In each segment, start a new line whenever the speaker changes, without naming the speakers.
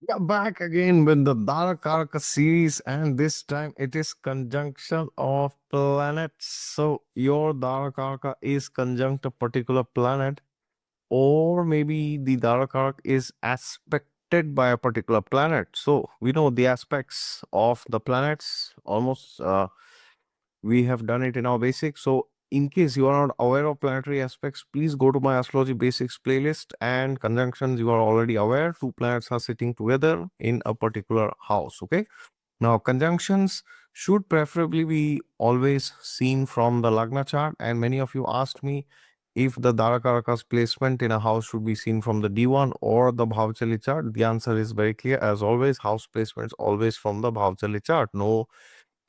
Come back again with the Darakaraka series, and this time it is conjunction of planets. So your Darakaraka is conjunct a particular planet, or maybe the Darakaraka is aspected by a particular planet. So we know the aspects of the planets almost. We have done it in our basics. So in case you are not aware of planetary aspects, please go to my astrology basics playlist. And conjunctions, you are already aware, two planets are sitting together in a particular house. Okay, now conjunctions should preferably be always seen from the Lagna chart, and many of you asked me if the Darakaraka's placement in a house should be seen from the D1 or the Bhavchali chart. The answer is very clear. As always, house placements always from the Bhavchali chart. No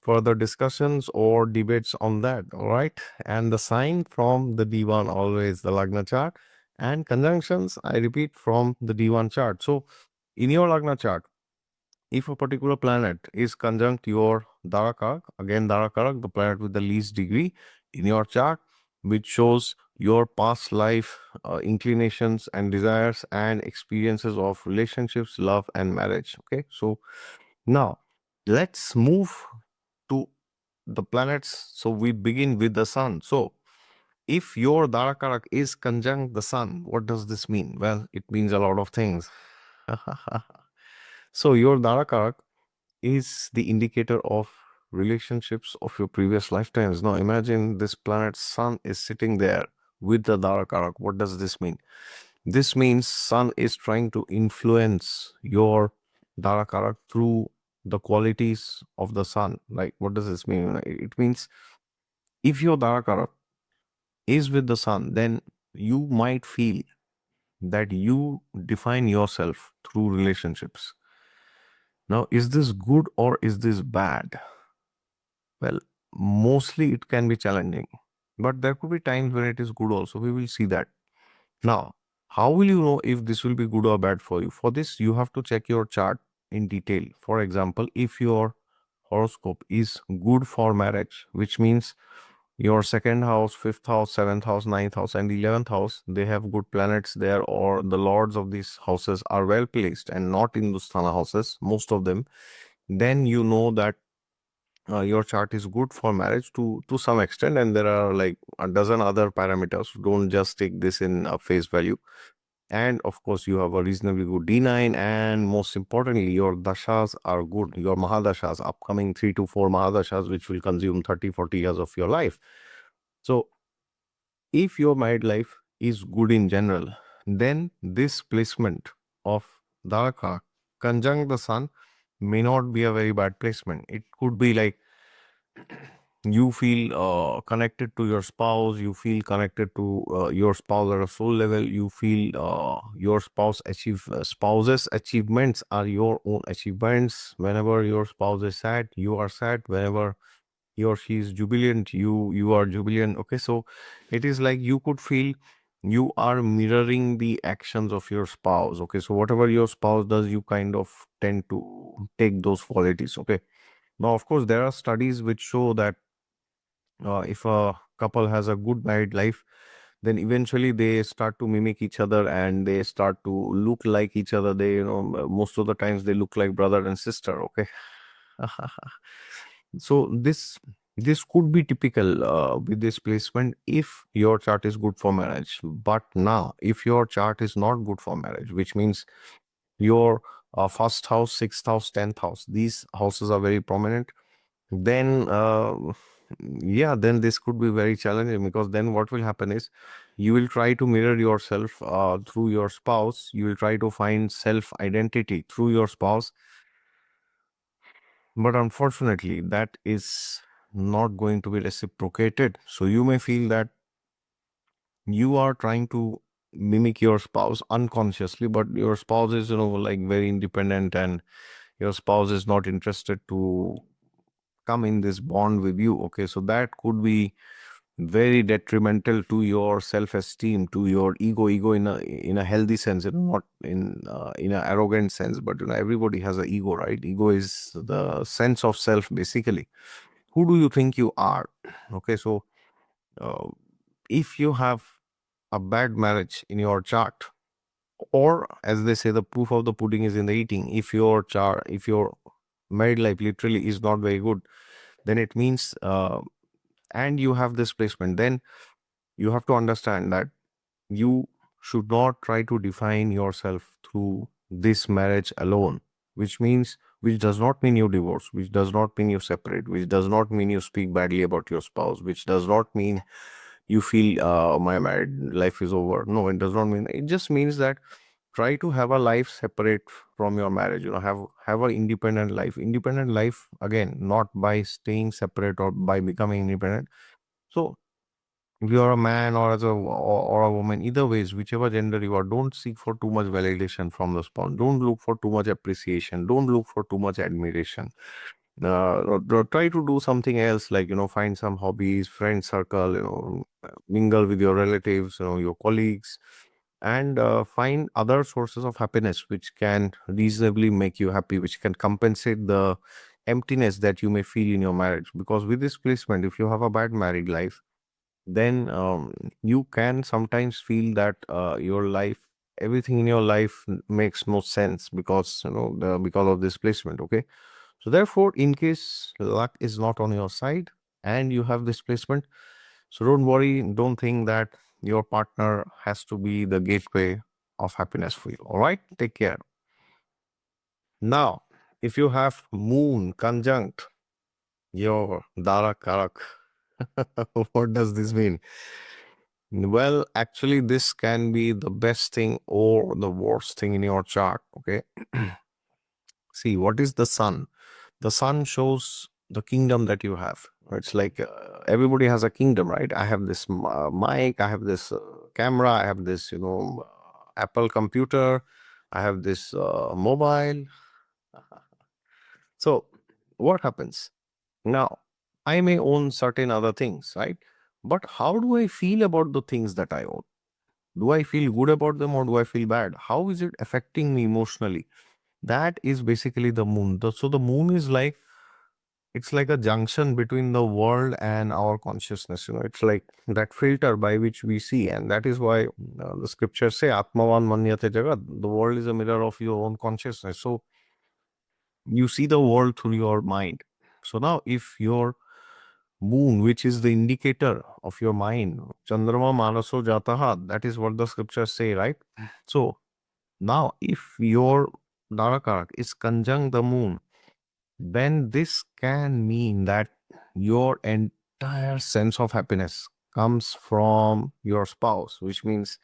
further discussions or debates on that. All right, and the sign from the D1 always the Lagna chart, and conjunctions, I repeat, from the D1 chart. So in your Lagna chart, if a particular planet is conjunct your Darakarak, again Darakarak, the planet with the least degree in your chart, which shows your past life inclinations and desires and experiences of relationships, love and marriage. Okay, so now let's move to the planets. So we begin with the sun. So if your Darakarak is conjunct the sun, what does this mean? Well, it means a lot of things. So your Darakarak is the indicator of relationships of your previous lifetimes. Now imagine this planet sun is sitting there with the Darakarak. What does this mean? This means sun is trying to influence your Darakarak through the qualities of the sun. Like, what does this mean? It means if your Darakarak is with the sun, then you might feel that you define yourself through relationships. Now, is this good or is this bad? Well, mostly it can be challenging, but there could be times when it is good also. We will see that. Now, how will you know if this will be good or bad for you? For this, you have to check your chart in detail. For example, if your horoscope is good for marriage, which means your second house, fifth house, seventh house, ninth house, and 11th house, they have good planets there, or the lords of these houses are well placed and not in Dusthana houses, most of them, then you know that your chart is good for marriage to some extent, and there are like a dozen other parameters. Don't just take this in face value. And of course, you have a reasonably good D9, and most importantly, your dashas are good. Your mahadashas, upcoming 3 to 4 mahadashas, which will consume 30-40 years of your life. So if your married life is good in general, then this placement of Daraka conjunct the sun may not be a very bad placement. It could be like you feel connected to your spouse, you feel connected to your spouse at a soul level, you feel your spouse's achievements are your own achievements. Whenever your spouse is sad, you are sad. Whenever he or she is jubilant, you are jubilant. Okay, so it is like you could feel you are mirroring the actions of your spouse. Okay, so whatever your spouse does, you kind of tend to take those qualities. Okay, now of course there are studies which show that if a couple has a good married life, then eventually they start to mimic each other and they start to look like each other. They, most of the times they look like brother and sister. Okay. So this could be typical with this placement if your chart is good for marriage. But now, if your chart is not good for marriage, which means your first house, sixth house, 10th house, these houses are very prominent, then yeah, then this could be very challenging, because then what will happen is you will try to mirror yourself through your spouse. You will try to find self identity through your spouse, but unfortunately that is not going to be reciprocated. So you may feel that you are trying to mimic your spouse unconsciously, but your spouse is, like very independent, and your spouse is not interested to come in this bond with you. Okay, so that could be very detrimental to your self-esteem, to your ego in a healthy sense, not in an arrogant sense, but everybody has an ego, right? Ego is the sense of self, basically. Who do you think you are? Okay, so uh, if you have a bad marriage in your chart, Or as they say, the proof of the pudding is in the eating. If your married life literally is not very good, then it means, and you have this placement, then you have to understand that you should not try to define yourself through this marriage alone, which does not mean you divorce, which does not mean you separate, which does not mean you speak badly about your spouse, which does not mean you feel my married life is over. No, it does not mean. It just means that try to have a life separate from your marriage. Have an independent life. Independent life, again, not by staying separate or by becoming independent. So if you are a man or or a woman, either ways, whichever gender you are, don't seek for too much validation from the spouse. Don't look for too much appreciation. Don't look for too much admiration. Try to do something else, like find some hobbies, friend circle, mingle with your relatives, your colleagues, and find other sources of happiness which can reasonably make you happy, which can compensate the emptiness that you may feel in your marriage. Because with this placement, if you have a bad married life, then you can sometimes feel that your life, everything in your life makes no sense, because because of this placement. Okay, so therefore, in case luck is not on your side and you have this placement, so don't worry, don't think that your partner has to be the gateway of happiness for you. All right, take care. Now, if you have moon conjunct your Darakaraka, what does this mean? Well, actually, this can be the best thing or the worst thing in your chart. Okay. See, what is the sun? The sun shows the kingdom that you have. It's like everybody has a kingdom, right? I have this mic, I have this camera, I have this, Apple computer, I have this mobile. So, what happens? Now, I may own certain other things, right? But how do I feel about the things that I own? Do I feel good about them or do I feel bad? How is it affecting me emotionally? That is basically the moon. So the moon is like, it's like a junction between the world and our consciousness. It's like that filter by which we see. And that is why the scriptures say, Atmavan Manyate Jagat. The world is a mirror of your own consciousness. So you see the world through your mind. So now, if your moon, which is the indicator of your mind, Chandrama Manaso Jataha, that is what the scriptures say, right? So now, if your Darakarak is conjunct the moon, then this can mean that your entire sense of happiness comes from your spouse, which means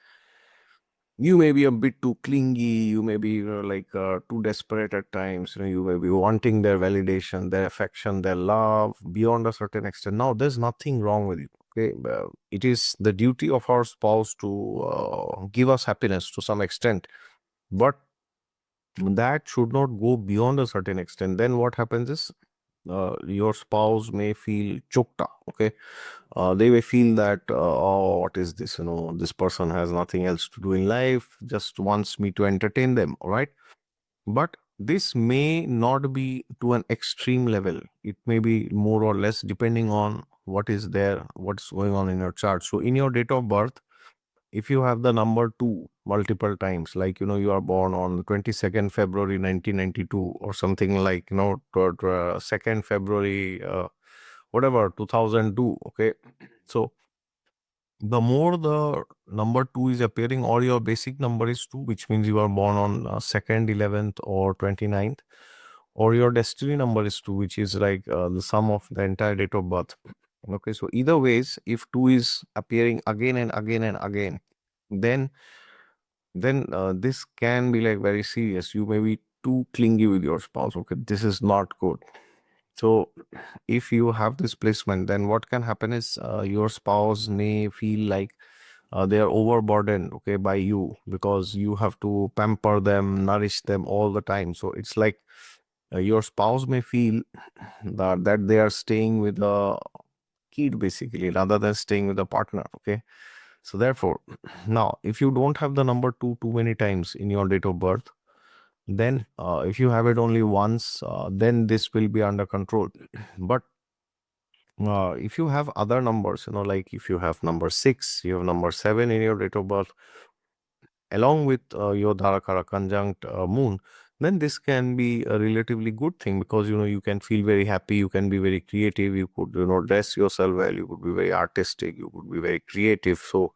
you may be a bit too clingy, you may be too desperate at times, you may be wanting their validation, their affection, their love beyond a certain extent. Now, there's nothing wrong with it. Okay, it is the duty of our spouse to give us happiness to some extent, but that should not go beyond a certain extent. Then what happens is your spouse may feel choked up. Okay, they may feel that oh, what is this, this person has nothing else to do in life, just wants me to entertain them. All right, but this may not be to an extreme level. It may be more or less depending on what is there, what's going on in your chart. So in your date of birth, if you have the number 2 multiple times, like you are born on 22nd February 1992 or something, like 2nd February whatever 2002. Okay, so the more the number 2 is appearing, or your basic number is 2, which means you are born on 2nd, 11th or 29th, or your destiny number is 2, which is like the sum of the entire date of birth. Okay, so either ways, if 2 is appearing again and again and again, then this can be like very serious. You may be too clingy with your spouse. Okay, this is not good. So if you have this placement, then what can happen is your spouse may feel like they are overburdened, okay, by you, because you have to pamper them, nourish them all the time. So it's like your spouse may feel that they are staying with a kid basically, rather than staying with a partner. Okay, so therefore, now if you don't have the number 2 too many times in your date of birth, then if you have it only once, then this will be under control. But if you have other numbers, like if you have number 6, you have number 7 in your date of birth, along with your Dharakara conjunct moon, then this can be a relatively good thing, because you can feel very happy, you can be very creative, you could dress yourself well, you could be very artistic, you could be very creative. So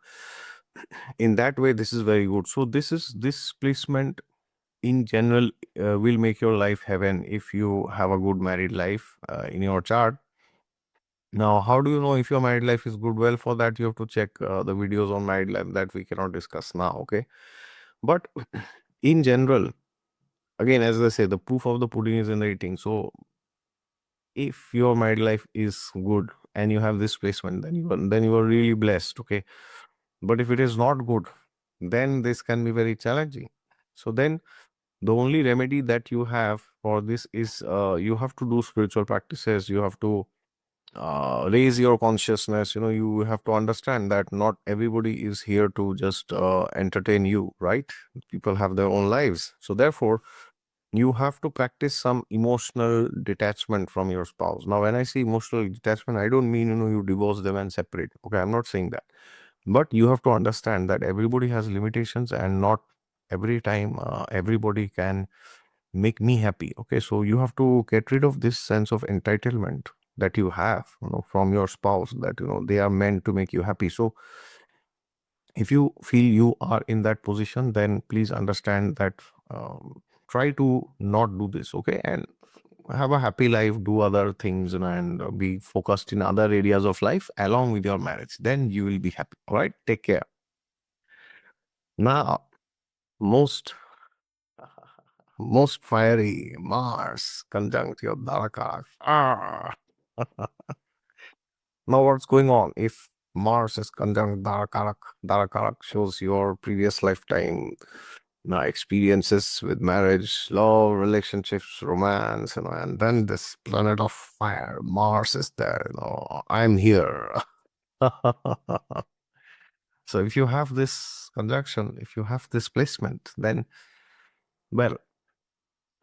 in that way, this is very good. So this placement in general will make your life heaven if you have a good married life in your chart. Now, how do you know if your married life is good? Well, for that you have to check the videos on married life that we cannot discuss now. Okay, but in general, again, as I say, the proof of the pudding is in the eating. So if your married life is good and you have this placement, then you are really blessed. Okay, but if it is not good, then this can be very challenging. So then the only remedy that you have for this is you have to do spiritual practices. You have to raise your consciousness. You have to understand that not everybody is here to just entertain you, right? People have their own lives. So therefore, you have to practice some emotional detachment from your spouse. Now, when I say emotional detachment, I don't mean you divorce them and separate. Okay, I'm not saying that. But you have to understand that everybody has limitations, and not every time everybody can make me happy. Okay, so you have to get rid of this sense of entitlement that you have from your spouse, that they are meant to make you happy. So if you feel you are in that position, then please understand that, try to not do this. Okay, and have a happy life, do other things, and be focused in other areas of life along with your marriage. Then you will be happy. All right, take care. Now, most most fiery Mars conjunct your Darakaraka. Now, what's going on? If Mars is conjunct Darakaraka shows your previous lifetime experiences with marriage, love, relationships, romance, and then this planet of fire, Mars is there. I'm here. So if you have this conjunction, if you have this placement, then, well,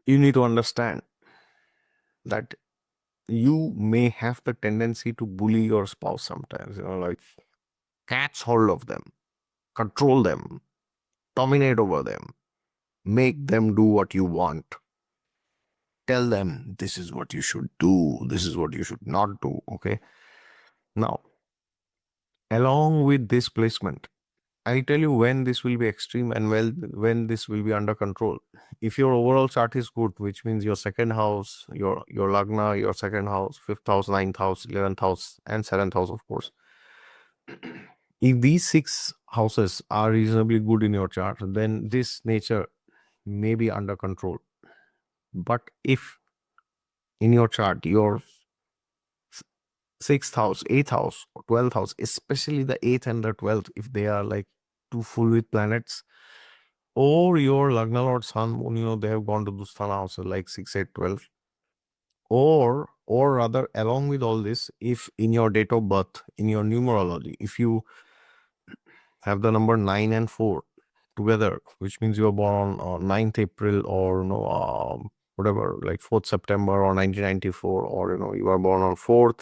you need to understand that you may have the tendency to bully your spouse sometimes, like catch hold of them, control them, dominate over them, make them do what you want. Tell them this is what you should do, this is what you should not do. Okay. Now, along with this placement, I'll tell you when this will be extreme and when this will be under control. If your overall chart is good, which means your second house, your lagna, your second house, fifth house, ninth house, 11th house, and seventh house, of course. If these six houses are reasonably good in your chart, then this nature may be under control. But if in your chart, your sixth house, eighth house, 12th house, especially the eighth and the 12th, if they are like too full with planets, or your Lagna Lord Sun, Moon, they have gone to Dusthana houses like 6, 8, 12. Or rather, along with all this, if in your date of birth, in your numerology, if you have the number 9 and 4 together, which means you were born on 9th April, or whatever, like 4th September or 1994, or you are born on 4th,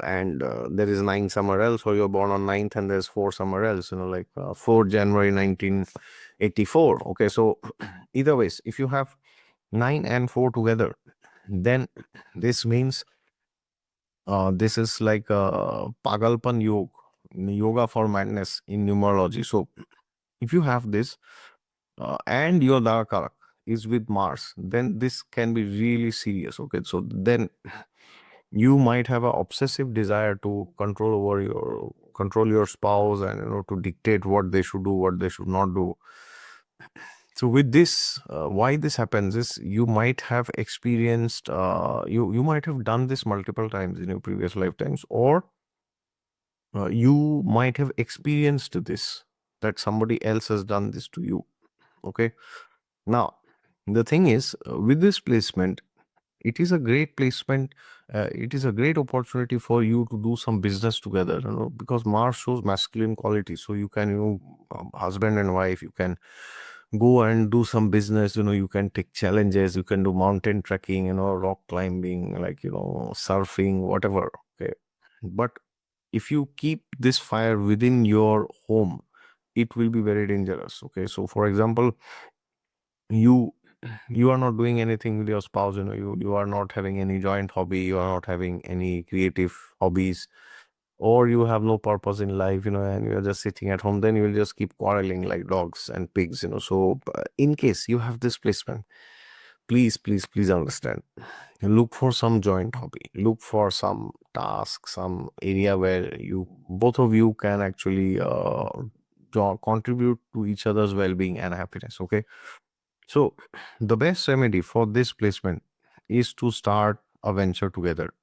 and there is 9 somewhere else, or you're born on 9th and there's 4 somewhere else, like 4 January 1984. Okay, so either ways, if you have 9 and 4 together, then this means this is like a Pagalpan yoga for madness in numerology. So if you have this, and your Dharakarak is with Mars, then this can be really serious. Okay, so then you might have an obsessive desire to control your spouse, and to dictate what they should do, what they should not do. So with this, why this happens is you might have experienced, you might have done this multiple times in your previous lifetimes, or you might have experienced this, that somebody else has done this to you. Okay. Now, the thing is, with this placement, it is a great placement. It is a great opportunity for you to do some business together, because Mars shows masculine quality. So you can, husband and wife, you can go and do some business. You can take challenges. You can do mountain trekking, rock climbing, like, surfing, whatever. Okay. But if you keep this fire within your home, it will be very dangerous. Okay, so for example, you you are not doing anything with your spouse, you are not having any joint hobby, you are not having any creative hobbies, or you have no purpose in life, and you're just sitting at home, then you will just keep quarreling like dogs and pigs. So in case you have this placement, please, please, please understand, look for some joint hobby, look for some task, some area where you both of you can actually contribute to each other's well-being and happiness. Okay, so the best remedy for this placement is to start a venture together,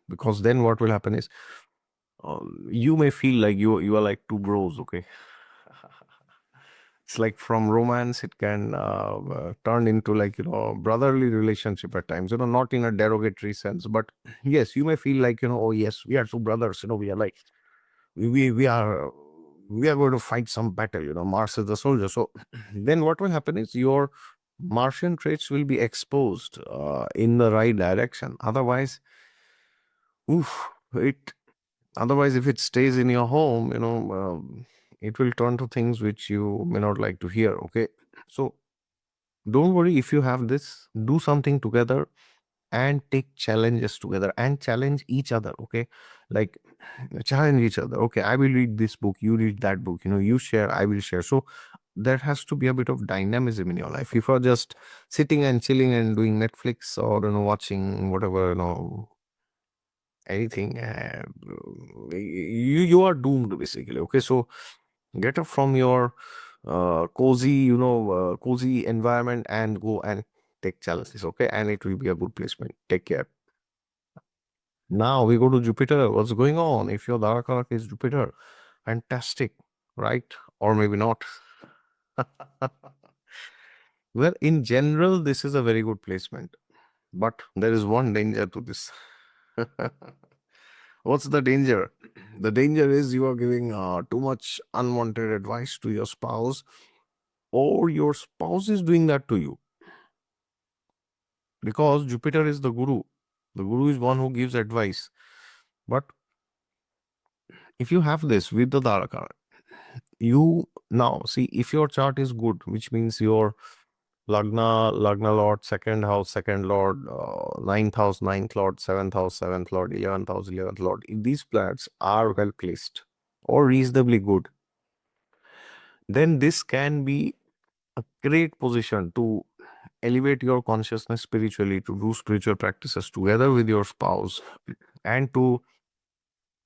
because then what will happen is, you may feel like you are like two bros. Okay, it's like from romance it can turn into like brotherly relationship at times, not in a derogatory sense, but yes, you may feel like, oh yes, we are two brothers, we are like we are going to fight some battle, Mars is the soldier. So then what will happen is your Martian traits will be exposed in the right direction. Otherwise, oof, it otherwise if it stays in your home, it will turn to things which you may not like to hear. Okay, so don't worry, if you have this, do something together and take challenges together and challenge each other. Okay, like challenge each other. Okay, I will read this book, you read that book, you share, I will share. So there has to be a bit of dynamism in your life. If you're just sitting and chilling and doing Netflix, or watching whatever, anything, you are doomed basically. Okay, so get up from your cozy environment and go and take challenges. Okay, and it will be a good placement. Take care. Now we go to Jupiter. What's going on? If your Darakaraka is Jupiter, fantastic, right? Or maybe not. Well, in general, this is a very good placement, but there is one danger to this. What's the danger? The danger is you are giving too much unwanted advice to your spouse, or your spouse is doing that to you, because Jupiter is the guru. The guru is one who gives advice. But if you have this with the Dharaka, you now see, if your chart is good, which means your Lagna Lord, second house, second Lord, ninth house, ninth Lord, seventh house, seventh Lord, 11th house, 11th Lord, if these planets are well placed or reasonably good, then this can be a great position to elevate your consciousness spiritually, to do spiritual practices together with your spouse, and to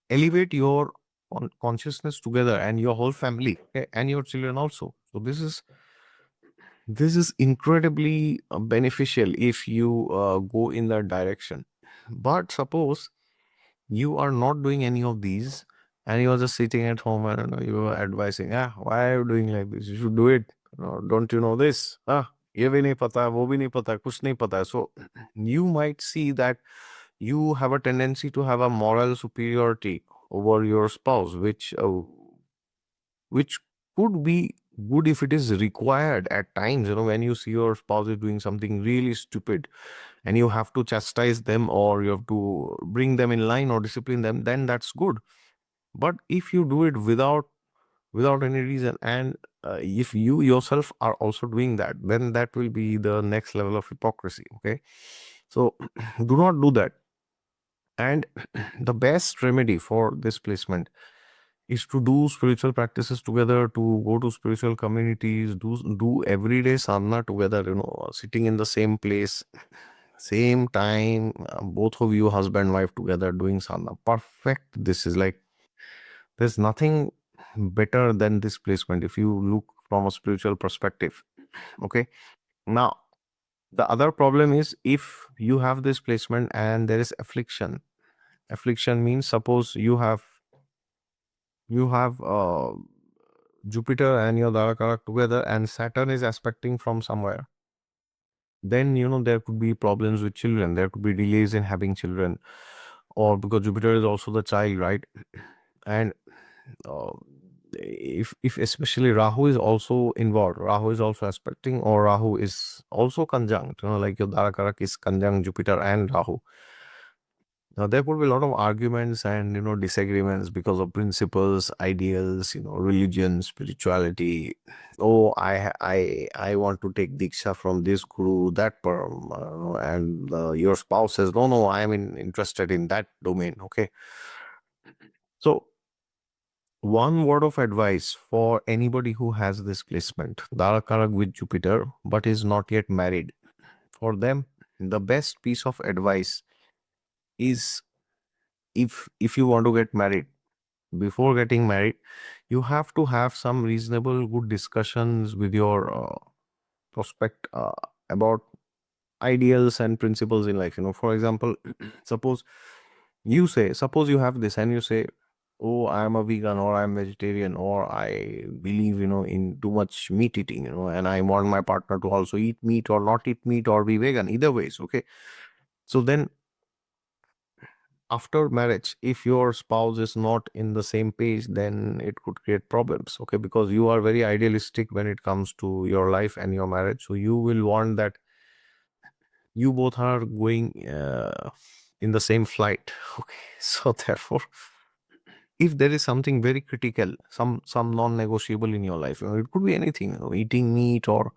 elevate your consciousness together and your whole family, okay, and your children also. So this is incredibly beneficial if you go in that direction. But suppose you are not doing any of these, and you are just sitting at home, and you are advising, why are you doing like this, you should do it, don't you know this, ye bhi nahi pata, wo bhi nahi pata, kuch nahi pata. So you might see that you have a tendency to have a moral superiority over your spouse, which could be good if it is required at times, when you see your spouse is doing something really stupid and you have to chastise them, or you have to bring them in line or discipline them, then that's good. But if you do it without any reason, and if you yourself are also doing that, then that will be the next level of hypocrisy. Okay, so do not do that. And the best remedy for this placement is to do spiritual practices together, to go to spiritual communities, do everyday sadhana together, sitting in the same place, same time, both of you, husband, wife, together doing sadhana. Perfect. This is like, there's nothing better than this placement if you look from a spiritual perspective. Okay. Now, the other problem is if you have this placement and there is affliction. Affliction means, suppose you have Jupiter and your Dharakarak together, and Saturn is aspecting from somewhere. Then there could be problems with children. There could be delays in having children, or because Jupiter is also the child, right? And uh, if especially Rahu is also involved, Rahu is also aspecting, or Rahu is also conjunct, like your Dharakarak is conjunct Jupiter and Rahu. Now, there could be a lot of arguments and disagreements because of principles, ideals, religion, spirituality. Oh, I want to take diksha from this guru, that and your spouse says, no, no, I am interested in that domain. Okay, so one word of advice for anybody who has this placement, Darakarak with Jupiter, but is not yet married. For them, the best piece of advice is, if you want to get married, before getting married, you have to have some reasonable good discussions with your prospect about ideals and principles in life. For example, suppose suppose you have this and you say, oh, I am a vegan, or I am vegetarian, or I believe in too much meat eating, and I want my partner to also eat meat or not eat meat or be vegan, either ways. Okay, so then after marriage, if your spouse is not in the same page, then it could create problems. Okay, because you are very idealistic when it comes to your life and your marriage, so you will want that you both are going in the same flight. Okay, so therefore, if there is something very critical, some non-negotiable in your life, it could be anything, eating meat or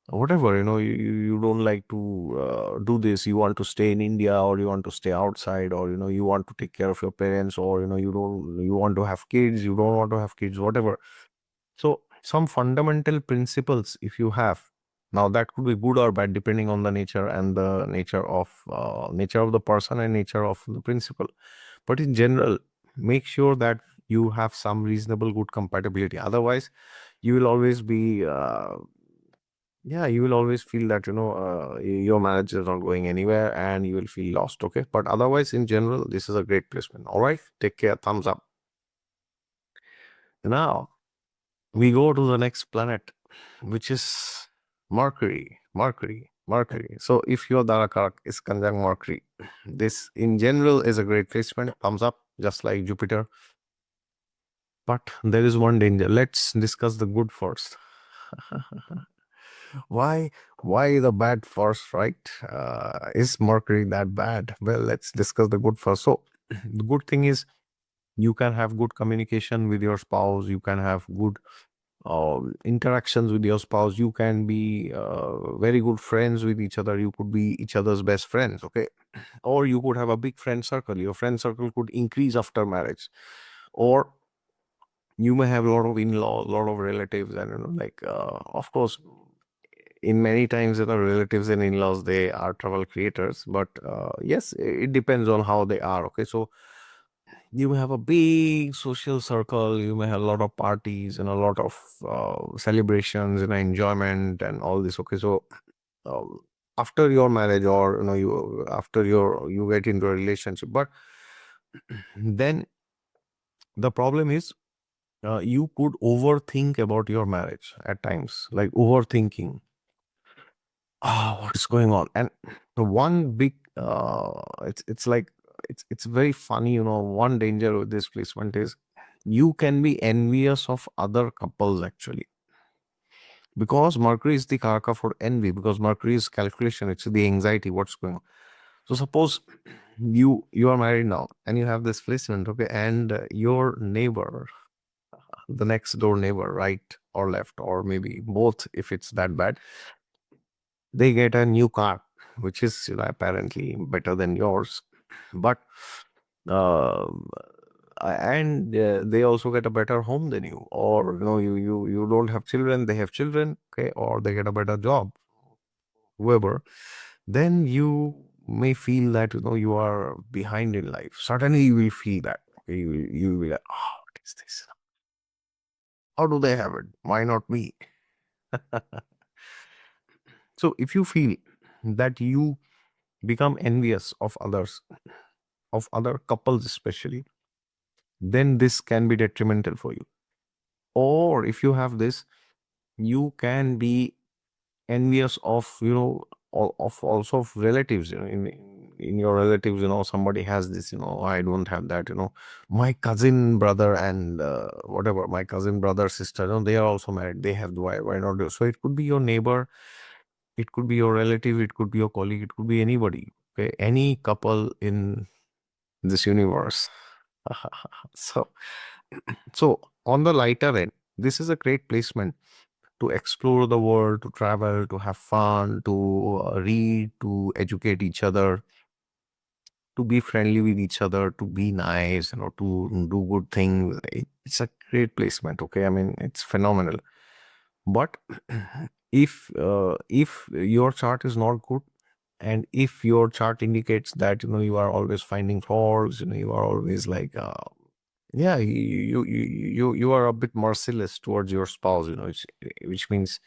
whatever, you don't like to do this, you want to stay in India, or you want to stay outside, or you want to take care of your parents, or you want to have kids, you don't want to have kids, whatever. So some fundamental principles, if you have, now that could be good or bad depending on the nature and the nature of the person and nature of the principle. But in general, make sure that you have some reasonable good compatibility. Otherwise, you will always be yeah, you will always feel that your marriage is not going anywhere and you will feel lost. Okay, but otherwise, in general, this is a great placement. All right, take care, thumbs up. Now we go to the next planet, which is Mercury. Mercury. So if your Darakarak is conjunct Mercury, this in general is a great placement. Thumbs up, just like Jupiter. But there is one danger. Let's discuss the good first. why why the bad first, right? Is Mercury that bad? Well, let's discuss the good first. So the good thing is you can have good communication with your spouse, you can have good interactions with your spouse, you can be very good friends with each other, you could be each other's best friends. Okay, or you could have a big friend circle, your friend circle could increase after marriage, or you may have a lot of in-laws, a lot of relatives, and like of course in many times relatives and in-laws, they are trouble creators, but yes, it depends on how they are. Okay, so you may have a big social circle, you may have a lot of parties and a lot of celebrations and enjoyment and all this. Okay, so um, after your marriage, or you after you get into a relationship, but then the problem is you could overthink about your marriage at times, like overthinking, what is going on. And the one big it's like it's very funny, one danger with this placement is you can be envious of other couples actually, because Mercury is the karaka for envy, because Mercury is calculation, it's the anxiety, what's going on. So suppose you are married now and you have this placement. Okay, and your neighbor, the next door neighbor, right or left, or maybe both, if it's that bad, they get a new car, which is apparently better than yours, but uh, and they also get a better home than you, or you don't have children, they have children. Okay, or they get a better job, whoever. Then you may feel that you are behind in life. Suddenly you will feel that. Okay, you will be like, oh, what is this? How do they have it? Why not me? So if you feel that you become envious of others, of other couples especially, then this can be detrimental for you. Or if you have this, you can be envious of of also of relatives, in your relatives, somebody has this, I don't have that, my cousin brother and whatever, my cousin brother sister, they are also married, they have, why not do? So it could be your neighbor, it could be your relative, it could be your colleague, it could be anybody. Okay, any couple in this universe. so so on the lighter end, this is a great placement to explore the world, to travel, to have fun, to read, to educate each other, to be friendly with each other, to be nice, to do good things. It's a great placement. Okay, I mean it's phenomenal. But if your chart is not good, and if your chart indicates that you are always finding faults, you are always like yeah, you are a bit merciless towards your spouse, which means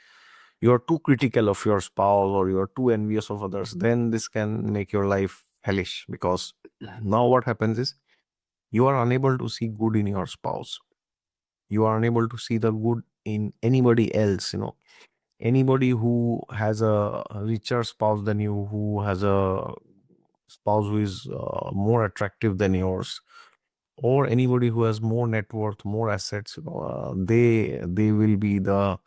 you are too critical of your spouse, or you are too envious of others, then this can make your life hellish, because now what happens is you are unable to see good in your spouse. You are unable to see the good in anybody else, anybody who has a richer spouse than you, who has a spouse who is more attractive than yours, or anybody who has more net worth, more assets, they will be the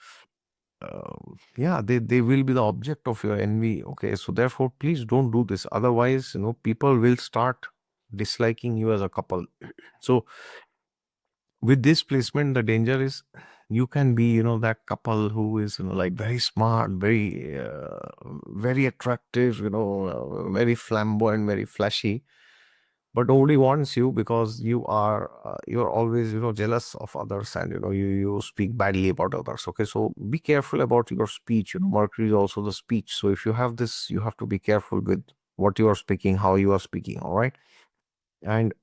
yeah, they will be the object of your envy. Okay, so therefore please don't do this, otherwise people will start disliking you as a couple. So with this placement, the danger is you can be that couple who is like very smart, very attractive, very flamboyant, very flashy, but nobody wants you because you're always jealous of others, and you speak badly about others. Okay, so be careful about your speech. Mercury is also the speech, so if you have this, you have to be careful with what you are speaking, how you are speaking. All right. And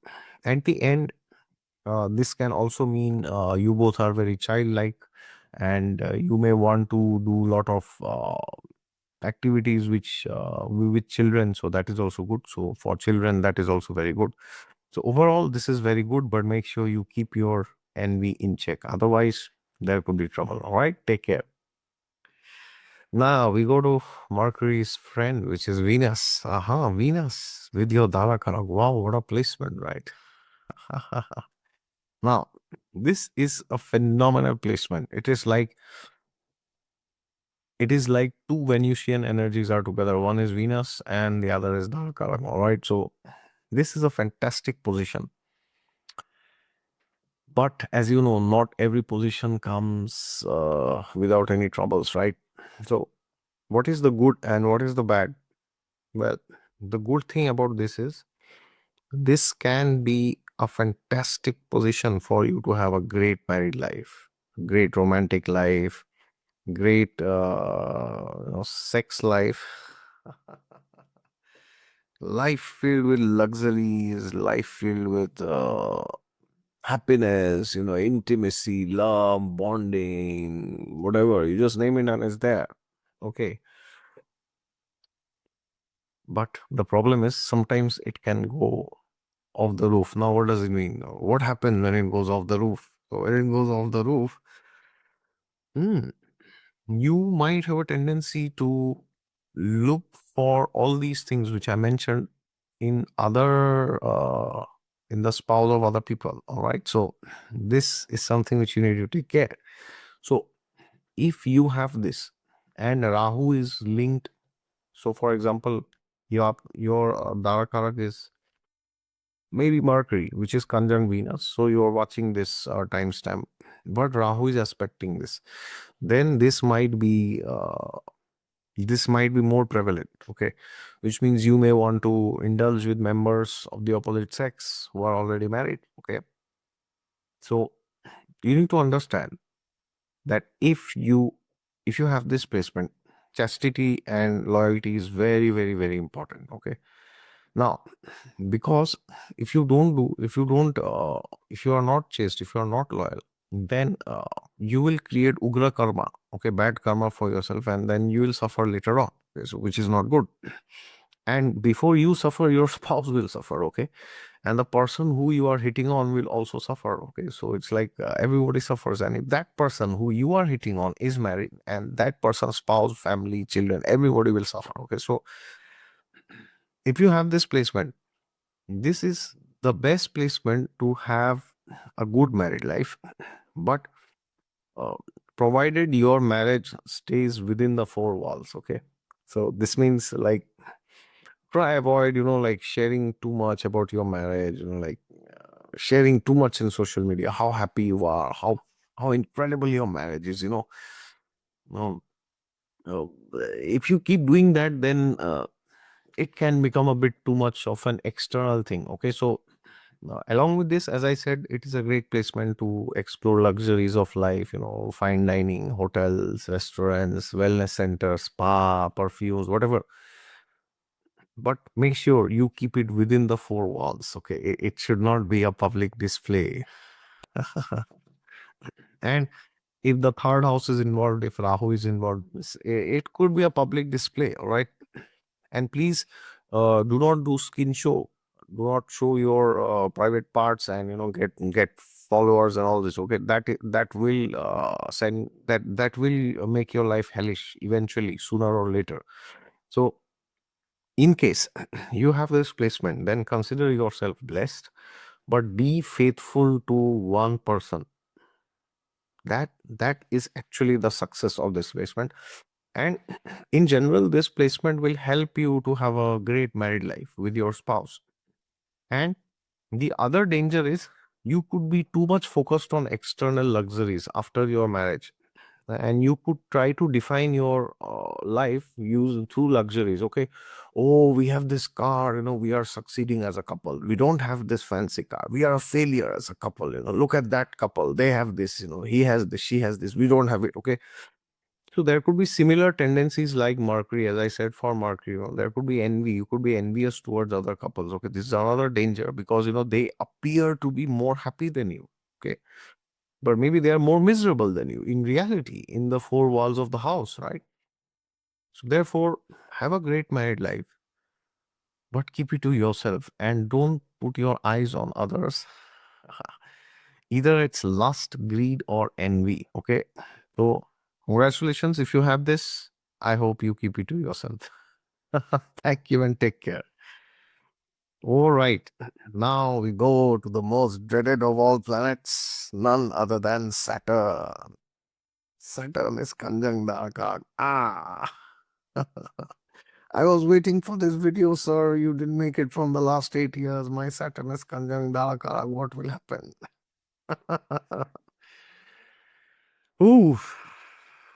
at the end, this can also mean you both are very childlike, and you may want to do a lot of activities which with children, so that is also good. So for children, that is also very good. So overall, this is very good, but make sure you keep your envy in check. Otherwise, there could be trouble. All right, take care. Now we go to Mercury's friend, which is Venus. Venus with your Darakaraka. Wow, what a placement, right? Now, this is a phenomenal placement. It is like two Venusian energies are together. One is Venus and the other is Darakaraka. All right. So this is a fantastic position. But as you know, not every position comes without any troubles, right? So what is the good and what is the bad? Well, the good thing about this is this can be a fantastic position for you to have a great married life, great romantic life, great sex life, life filled with luxuries, life filled with happiness, intimacy, love, bonding, whatever you just name it, and it's there. Okay. But the problem is sometimes it can go off the roof. Now, what does it mean? What happens when it goes off the roof? So when it goes off the roof, hmm, you might have a tendency to look for all these things which I mentioned in in the spouse of other people. All right. So this is something which you need to take care. So if you have this and Rahu is linked, so for example, your Darakarak is maybe Mercury, which is conjunct Venus. So you are watching this timestamp, but Rahu is aspecting this. Then this might be more prevalent. Okay, which means you may want to indulge with members of the opposite sex who are already married. Okay, so you need to understand that if you have this placement, chastity and loyalty is very, very, very important. Okay, now, because if you are not chaste, if you are not loyal, then you will create ugra karma, okay, bad karma for yourself, and then you will suffer later on, okay, so which is not good. And before you suffer, your spouse will suffer, okay, and the person who you are hitting on will also suffer. Okay, so it's like everybody suffers, and if that person who you are hitting on is married, and that person's spouse, family, children, everybody will suffer. Okay, so if you have this placement, this is the best placement to have a good married life. But uh, provided your marriage stays within the four walls. Okay, so this means like try avoid, like sharing too much about your marriage, like sharing too much in social media, how happy you are, how incredible your marriage is. Um, if you keep doing that, then it can become a bit too much of an external thing. Okay, so along with this, as I said, it is a great placement to explore luxuries of life, fine dining, hotels, restaurants, wellness centers, spa, perfumes, whatever. But make sure you keep it within the four walls. Okay, it should not be a public display. And if the third house is involved, if Rahu is involved, it could be a public display. All right. And please do not do skin show. Do not show your private parts and get followers and all this. Okay, that will send that will make your life hellish eventually, sooner or later. So in case you have this placement, then consider yourself blessed, but be faithful to one person. That is actually the success of this placement. And in general, this placement will help you to have a great married life with your spouse. And the other danger is you could be too much focused on external luxuries after your marriage, and you could try to define your life use through luxuries. Okay, oh, we have this car, we are succeeding as a couple. We don't have this fancy car, we are a failure as a couple. Look at that couple, they have this, he has this, she has this, we don't have it. Okay, so there could be similar tendencies like Mercury, as I said, for Mercury. There could be envy. You could be envious towards other couples. Okay, this is another danger because they appear to be more happy than you. Okay, but maybe they are more miserable than you in reality in the four walls of the house, right? So therefore, have a great married life, but keep it to yourself and don't put your eyes on others. Either it's lust, greed, or envy. Okay, so congratulations if you have this. I hope you keep it to yourself. Thank you and take care. All right. Now we go to the most dreaded of all planets, none other than Saturn. Saturn is conjunct Darakaraka. Ah. I was waiting for this video, sir. You didn't make it from the last 8 years. My Saturn is conjunct Darakaraka. What will happen? Ooh.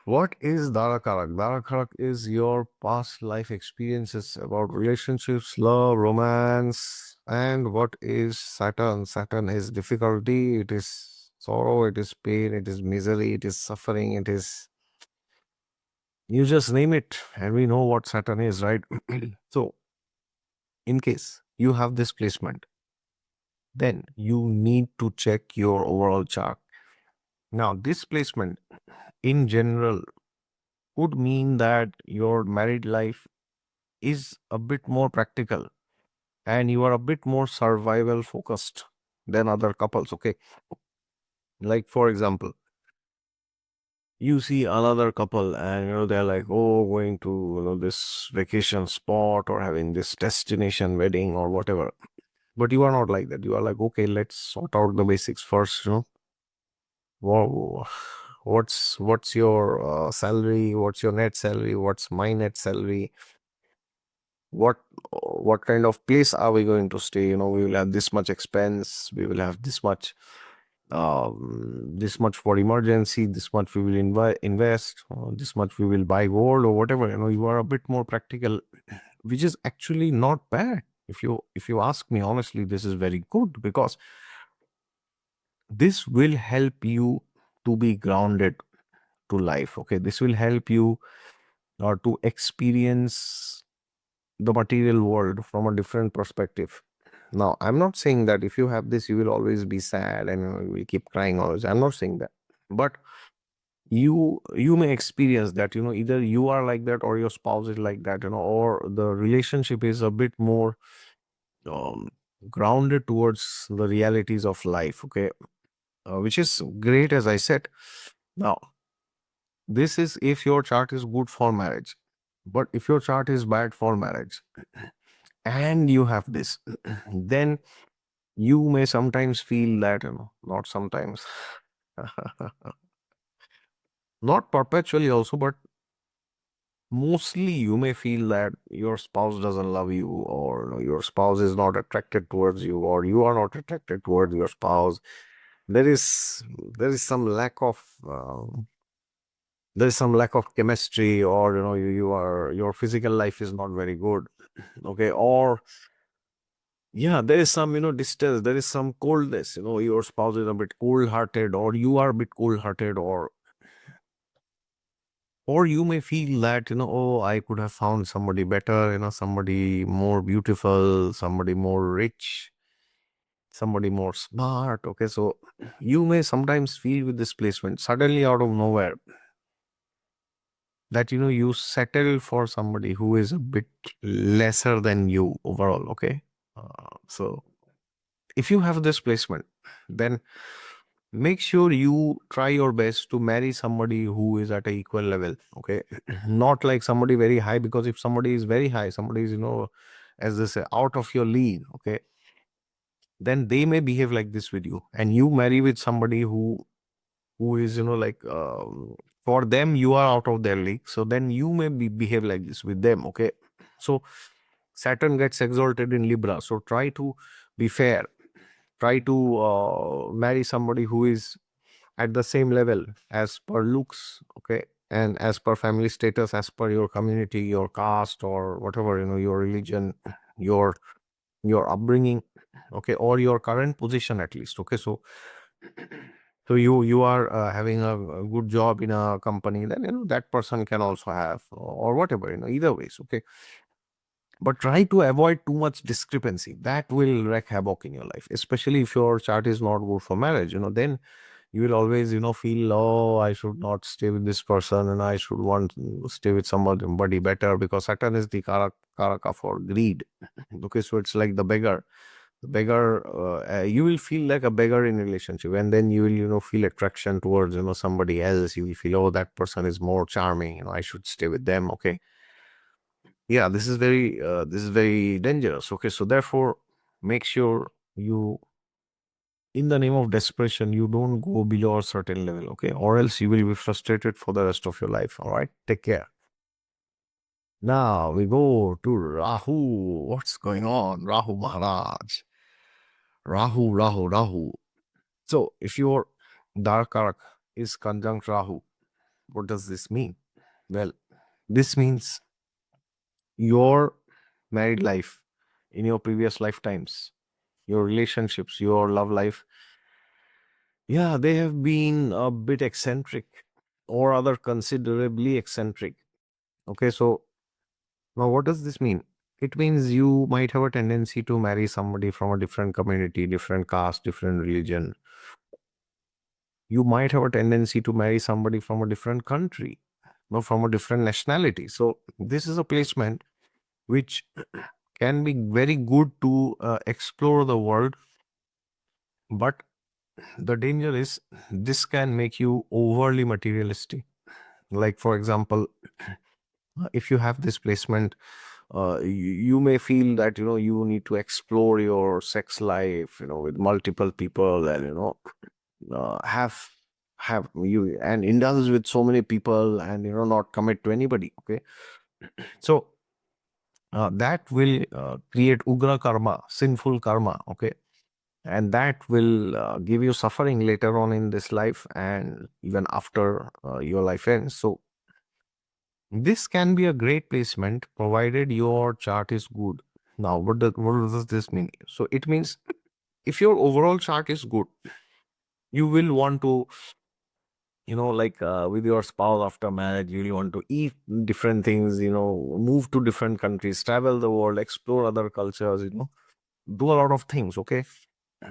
What is Darakarak? Darakarak is your past life experiences about relationships, love, romance. And what is Saturn? Saturn is difficulty, it is sorrow, it is pain, it is misery, it is suffering, it is, you just name it. And we know what Saturn is, right? So, in case you have this placement, then you need to check your overall chart. Now, this placement in general could mean that your married life is a bit more practical and you are a bit more survival focused than other couples. Okay, like for example, you see another couple and they're like, oh, going to this vacation spot or having this destination wedding or whatever, but you are not like that. You are like, okay, let's sort out the basics first. Whoa, what's your salary, what's your net salary, what's my net salary, what what kind of place are we going to stay. We will have this much expense, we will have this much for emergency, this much we will invest, this much we will buy gold or whatever. You are a bit more practical, which is actually not bad. If you ask me honestly, this is very good because this will help you to be grounded to life. Okay, this will help you to experience the material world from a different perspective. Now, I'm not saying that if you have this, you will always be sad and you will keep crying always. I'm not saying that. But you may experience that, either you are like that or your spouse is like that, or the relationship is a bit more um, grounded towards the realities of life. Okay, which is great, as I said. Now, this is if your chart is good for marriage. But if your chart is bad for marriage and you have this, then you may sometimes feel that, not sometimes, not perpetually also, but Mostly you may feel that your spouse doesn't love you, or your spouse is not attracted towards you, or you are not attracted towards your spouse. There is there is some lack of there is some lack of chemistry, or you are your physical life is not very good. Okay, or yeah, there is some distance, there is some coldness, your spouse is a bit cold hearted, or you are a bit cold hearted, or you may feel that oh, I could have found somebody better, somebody more beautiful, somebody more rich, somebody more smart. Okay, so you may sometimes feel with this placement suddenly out of nowhere that you settle for somebody who is a bit lesser than you overall. Okay, so if you have this placement, then make sure you try your best to marry somebody who is at a equal level. Okay, not like somebody very high, because if somebody is very high, somebody is as they say, out of your league. Okay, then they may behave like this with you, and you marry with somebody who is like, for them you are out of their league, so then you may behave like this with them. Okay, so Saturn gets exalted in Libra, so try to be fair, try to marry somebody who is at the same level as per looks. Okay, and as per family status, as per your community, your caste, or whatever, your religion, your your upbringing. Okay, or your current position at least. Okay, so you are having a good job in a company, then that person can also have, or whatever, either ways. Okay, but try to avoid too much discrepancy. That will wreak havoc in your life, especially if your chart is not good for marriage. Then you will always feel, oh, I should not stay with this person, and I should want to stay with somebody better, because Saturn is the karaka for greed. Okay, so it's like the beggar, you will feel like a beggar in a relationship, and then you will feel attraction towards somebody else. You will feel, oh, that person is more charming, I should stay with them. Okay, yeah, this is very dangerous. Okay, so therefore make sure you, in the name of desperation, you don't go below a certain level. Okay, or else you will be frustrated for the rest of your life. All right, take care. Now we go to Rahu. What's going on, Rahu Maharaj? Rahu. So if your Darakaraka is conjunct Rahu, what does this mean? Well, this means your married life in your previous lifetimes, your relationships, your love life, yeah, they have been a bit eccentric, or rather considerably eccentric. Okay, so now what does this mean? It means you might have a tendency to marry somebody from a different community, different caste, different religion. You might have a tendency to marry somebody from a different country, or from a different nationality. So this is a placement which can be very good to explore the world, but the danger is this can make you overly materialistic. Like, for example, if you have this placement, you may feel that you need to explore your sex life with multiple people, and have you and indulge with so many people, and not commit to anybody. Okay, so that will create ugra karma, sinful karma. Okay, and that will give you suffering later on in this life, and even after your life ends. So this can be a great placement provided your chart is good. Now, what does this mean? So it means if your overall chart is good, you will want to, like with your spouse after marriage, you will want to eat different things, move to different countries, travel the world, explore other cultures, do a lot of things. Okay,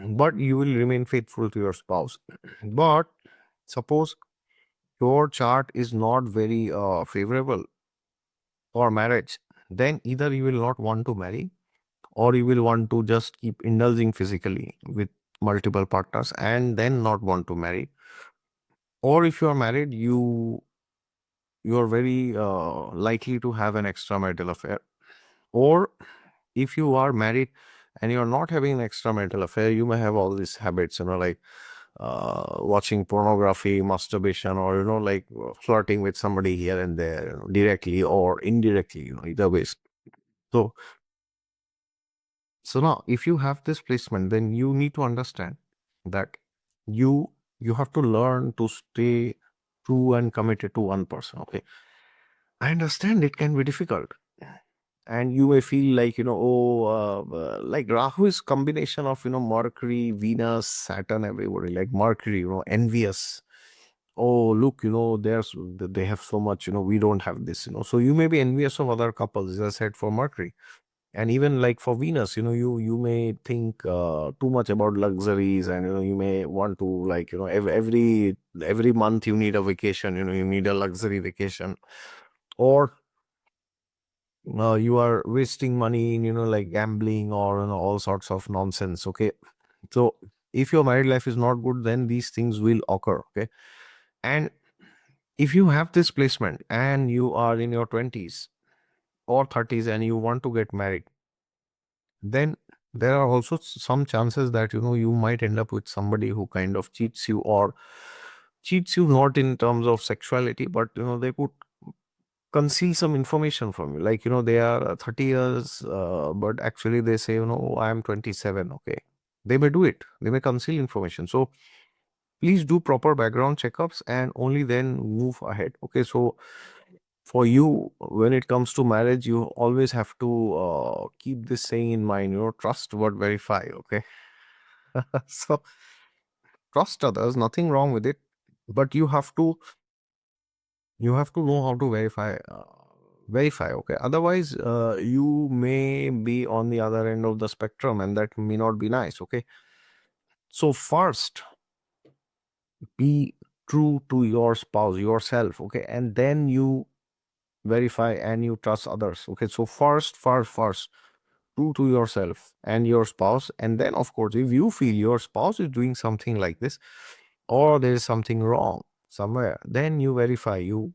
but you will remain faithful to your spouse. But suppose your chart is not very favorable for marriage, then either you will not want to marry, or you will want to just keep indulging physically with multiple partners and then not want to marry. Or if you are married, you are very likely to have an extramarital affair. Or if you are married and you are not having an extramarital affair, you may have all these habits, like watching pornography, masturbation, or like flirting with somebody here and there, directly or indirectly, either ways. So, now if you have this placement, then you need to understand that you you have to learn to stay true and committed to one person. Okay, I understand it can be difficult, and you may feel like, like Rahu is combination of Mercury, Venus, Saturn, everybody. Like Mercury, envious. Oh, look, they have so much, we don't have this, so you may be envious of other couples, as I said, for Mercury. And even like for Venus, you may think too much about luxuries, and you may want to, like, every month you need a vacation, you need a luxury vacation. Or you are wasting money in, like gambling, or all sorts of nonsense. Okay, so if your married life is not good, then these things will occur. Okay, and if you have this placement and you are in your 20s or 30s and you want to get married, then there are also some chances that you might end up with somebody who kind of cheats you, or cheats you not in terms of sexuality, but they could conceal some information from you. Like, they are 30 years, but actually they say, I am 27. Okay, they may do it, they may conceal information. So please do proper background checkups and only then move ahead. Okay, so for you, when it comes to marriage, you always have to keep this saying in mind, trust but verify. Okay, so trust others, nothing wrong with it, but you have to know how to verify. Okay, otherwise you may be on the other end of the spectrum, and that may not be nice. Okay, so first, be true to your spouse, yourself. Okay, and then you verify and you trust others. Okay, so first, true to yourself and your spouse. And then, of course, if you feel your spouse is doing something like this, or there is something wrong somewhere, then you verify, you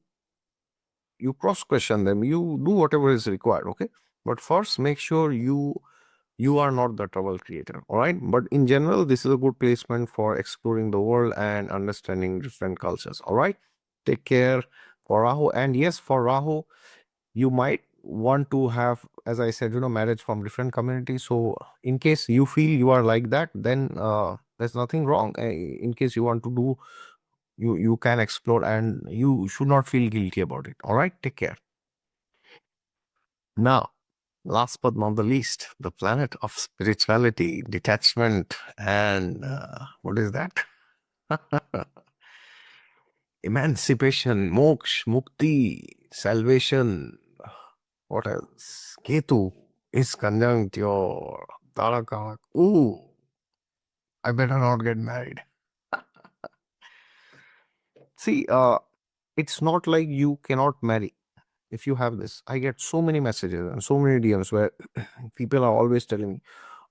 cross question them, you do whatever is required. Okay, but first make sure you are not the trouble creator. All right, but in general, this is a good placement for exploring the world and understanding different cultures. All right, take care for Rahu. And yes, for Rahu, you might want to have, as I said, marriage from different communities. So in case you feel you are like that, then there's nothing wrong. In case you want to do, you can explore, and you should not feel guilty about it. All right, take care. Now, last but not the least, the planet of spirituality, detachment, and what is that? Emancipation, moksha, mukti, salvation. What else? Ketu is conjunct your Darakaraka. Ooh, I better not get married. See, it's not like you cannot marry if you have this. I get so many messages and so many DMs where people are always telling me,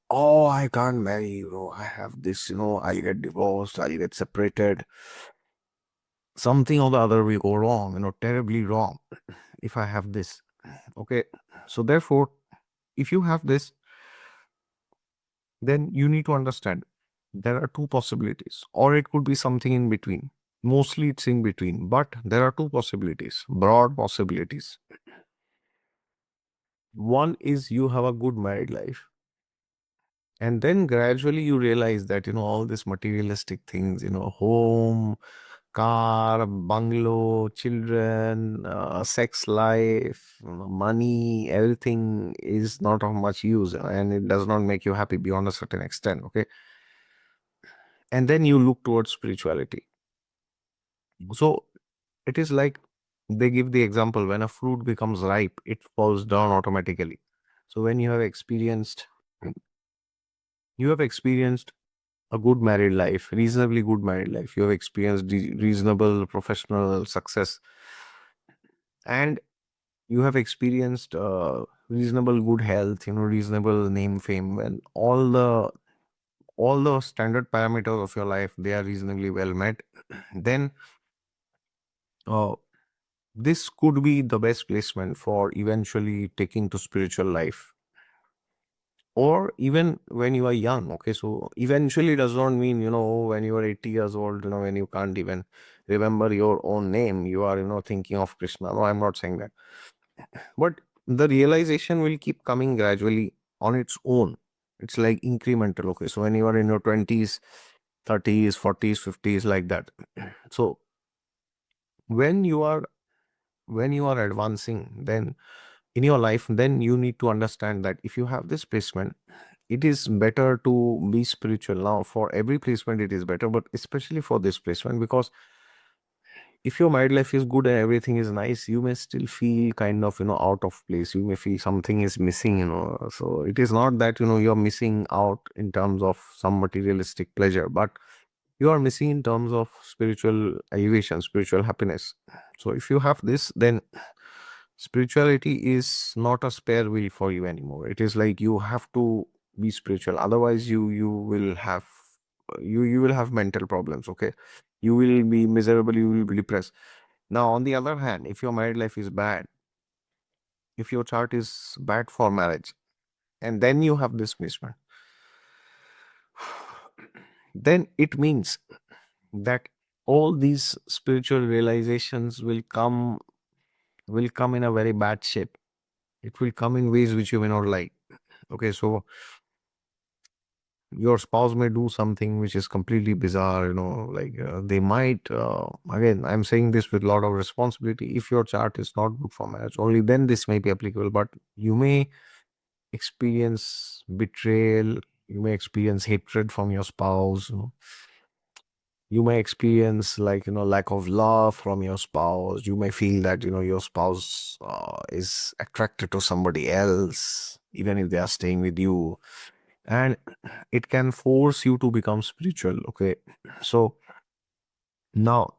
oh, I can't marry, I have this, I'll get divorced, I'll get separated. Something or the other will go wrong, terribly wrong if I have this. Okay, so therefore, if you have this, then you need to understand there are two possibilities, or it could be something in between. Mostly it's in between, but there are two possibilities, broad possibilities. One is you have a good married life, and then gradually you realize that, all these materialistic things, home, car, bungalow, children, sex life, money, everything is not of much use, and it does not make you happy beyond a certain extent. Okay, and then you look towards spirituality. So it is like they give the example, when a fruit becomes ripe, it falls down automatically. So when you have experienced a good married life, reasonably good married life, you have experienced reasonable professional success, and you have experienced reasonable good health, reasonable name, fame, and all the standard parameters of your life, they are reasonably well met, then uh, this could be the best placement for eventually taking to spiritual life. or even when you are young. Okay, so eventually does not mean, when you are 80 years old, when you can't even remember your own name, you are, thinking of Krishna. No, I'm not saying that. But the realization will keep coming gradually on its own. It's like incremental. Okay, so when you are in your 20s, 30s, 40s, 50s, like that. So when you are advancing, then in your life, then you need to understand that if you have this placement, it is better to be spiritual. Now, for every placement it is better, but especially for this placement, because if your married life is good and everything is nice, you may still feel kind of, out of place. You may feel something is missing, so it is not that, you're missing out in terms of some materialistic pleasure, but you are missing in terms of spiritual elevation, spiritual happiness. So if you have this, then spirituality is not a spare wheel for you anymore. It is like you have to be spiritual, otherwise you will have you will have mental problems. Okay, you will be miserable, you will be depressed. Now, on the other hand, if your married life is bad, if your chart is bad for marriage, and then you have this mismatch, then it means that all these spiritual realizations will come in a very bad shape. It will come in ways which you may not like. Okay, so your spouse may do something which is completely bizarre, like they might, again, I'm saying this with a lot of responsibility. If your chart is not good for marriage, only then this may be applicable, but you may experience betrayal, you may experience hatred from your spouse, you may experience, like, lack of love from your spouse. You may feel that, your spouse is attracted to somebody else, even if they are staying with you. And it can force you to become spiritual. Okay, so now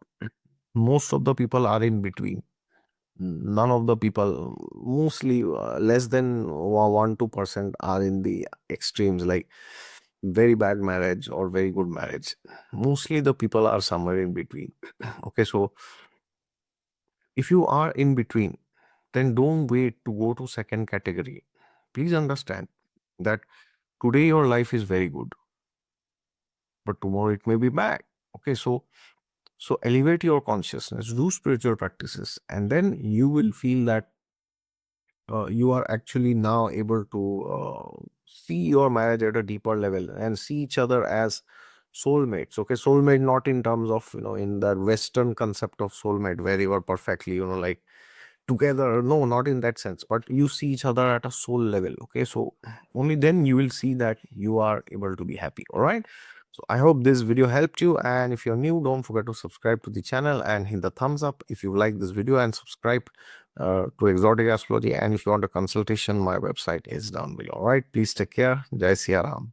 most of the people are in between. None of the people, mostly less than 1-2% are in the extremes, like very bad marriage or very good marriage. Mostly the people are somewhere in between. Okay, so if you are in between, then don't wait to go to second category. Please understand that today your life is very good, but tomorrow it may be bad. Okay, so elevate your consciousness, do spiritual practices, and then you will feel that you are actually now able to see your marriage at a deeper level and see each other as soulmates. Okay, soulmate not in terms of, in the Western concept of soulmate where you are perfectly, like together. No, not in that sense, but you see each other at a soul level. Okay, so only then you will see that you are able to be happy. All right, so I hope this video helped you, and if you're new, don't forget to subscribe to the channel and hit the thumbs up if you like this video, and subscribe to Exotic Astrology. And if you want a consultation, my website is down below. All right, please take care. Jai Siya Ram.